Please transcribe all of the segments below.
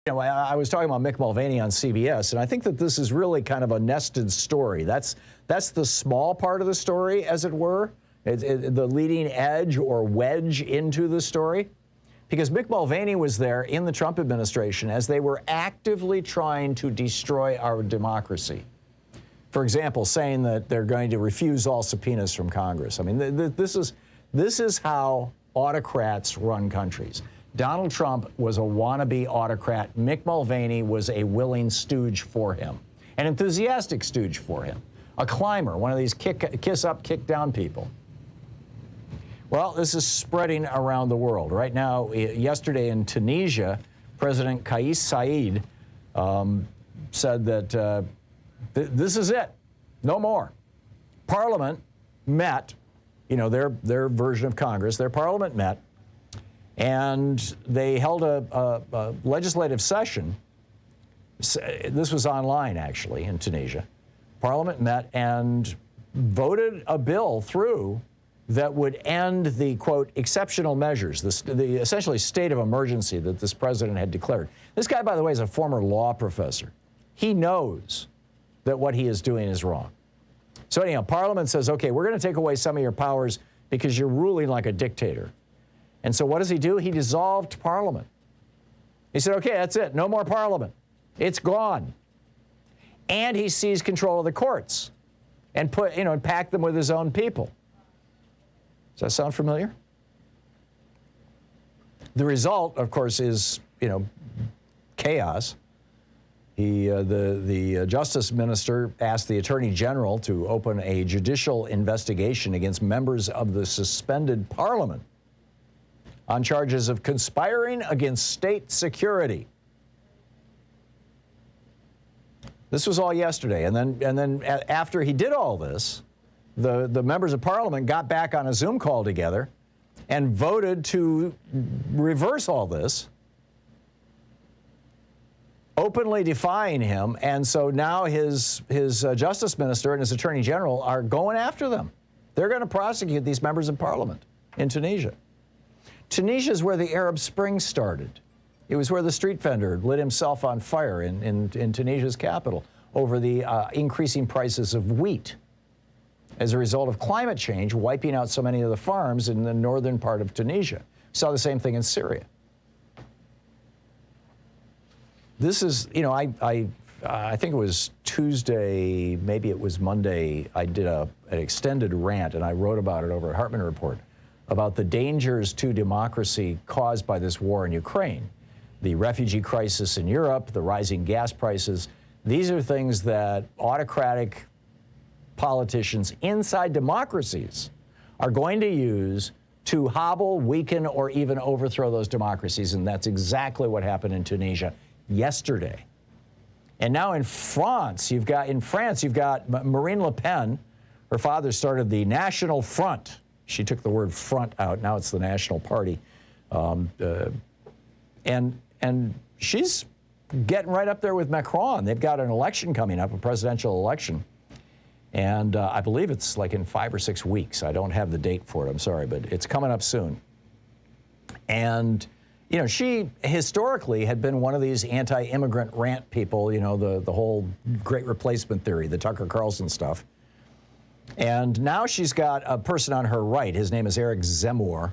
You know, I was talking about Mick Mulvaney on CBS, and I think that this is really kind of a nested story. That's the small part of the story, as it were, the leading edge or wedge into the story. Because Mick Mulvaney was there in the Trump administration as they were actively trying to destroy our democracy. For example, saying that they're going to refuse all subpoenas from Congress. I mean, this is how autocrats run countries. Donald Trump was a wannabe autocrat. Mick Mulvaney was a willing stooge for him, an enthusiastic stooge for him, a climber, one of these kiss up, kick down people. Well, this is spreading around the world. Right now, yesterday in Tunisia, President Kais Saied said that this is it, no more. Parliament met, you know, their version of Congress, their parliament met, and they held a legislative session. This was online, actually, in Tunisia. Parliament met and voted a bill through that would end the, quote, exceptional measures, the essentially state of emergency that this president had declared. This guy, by the way, is a former law professor. He knows that what he is doing is wrong. So anyhow, Parliament says, okay, we're going to take away some of your powers because you're ruling like a dictator. And so what does he do? He dissolved Parliament. He said, okay, that's it. No more Parliament. It's gone. And he seized control of the courts and packed them with his own people. Does that sound familiar? The result, of course, is, chaos. The Justice Minister asked the Attorney General to open a judicial investigation against members of the suspended Parliament on charges of conspiring against state security. This was all yesterday, and then after he did all this, the members of Parliament got back on a Zoom call together and voted to reverse all this, openly defying him. And so now his Justice Minister and his Attorney General are going after them. They're going to prosecute these members of Parliament in Tunisia. Tunisia is where the Arab Spring started. It was where the street vendor lit himself on fire in Tunisia's capital over the increasing prices of wheat as a result of climate change wiping out so many of the farms in the northern part of Tunisia. Saw the same thing in Syria. This is, I think it was Tuesday, maybe it was Monday, I did an extended rant, and I wrote about it over at Hartmann Report, about the dangers to democracy caused by this war in Ukraine. The refugee crisis in Europe, the rising gas prices. These are things that autocratic politicians inside democracies are going to use to hobble, weaken, or even overthrow those democracies. And that's exactly what happened in Tunisia yesterday. And now in France, you've got Marine Le Pen. Her father started the National Front. She took the word front out. Now it's the National Party. And she's getting right up there with Macron. They've got an election coming up, a presidential election. And I believe it's like in 5 or 6 weeks. I don't have the date for it, I'm sorry, but it's coming up soon. And, she historically had been one of these anti-immigrant rant people, the whole Great Replacement theory, the Tucker Carlson stuff. And now she's got a person on her right. His name is Eric Zemmour,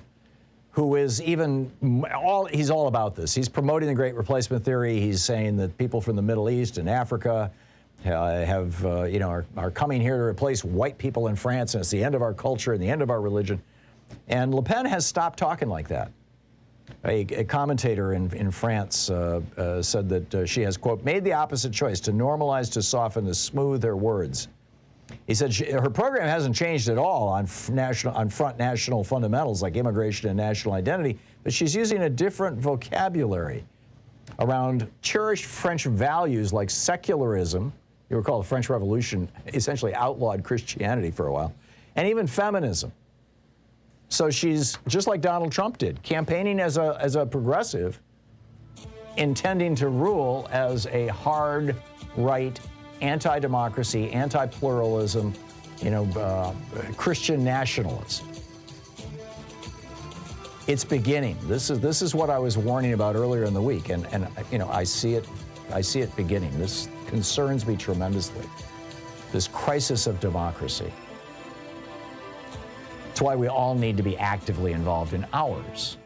who is he's all about this. He's promoting the Great Replacement theory. He's saying that people from the Middle East and Africa are coming here to replace white people in France, and it's the end of our culture and the end of our religion. And Le Pen has stopped talking like that. A commentator in France said that she has, quote, made the opposite choice, to normalize, to soften, to smooth her words. He said her program hasn't changed at all on front national fundamentals like immigration and national identity, but she's using a different vocabulary around cherished French values like secularism. You recall the French Revolution essentially outlawed Christianity for a while, and even feminism. So she's, just like Donald Trump did, campaigning as a progressive, intending to rule as a hard right, anti-democracy, anti-pluralism, Christian nationalist. It's beginning. This is what I was warning about earlier in the week, and you know, I see it beginning. This concerns me tremendously. This crisis of democracy. It's why we all need to be actively involved in ours.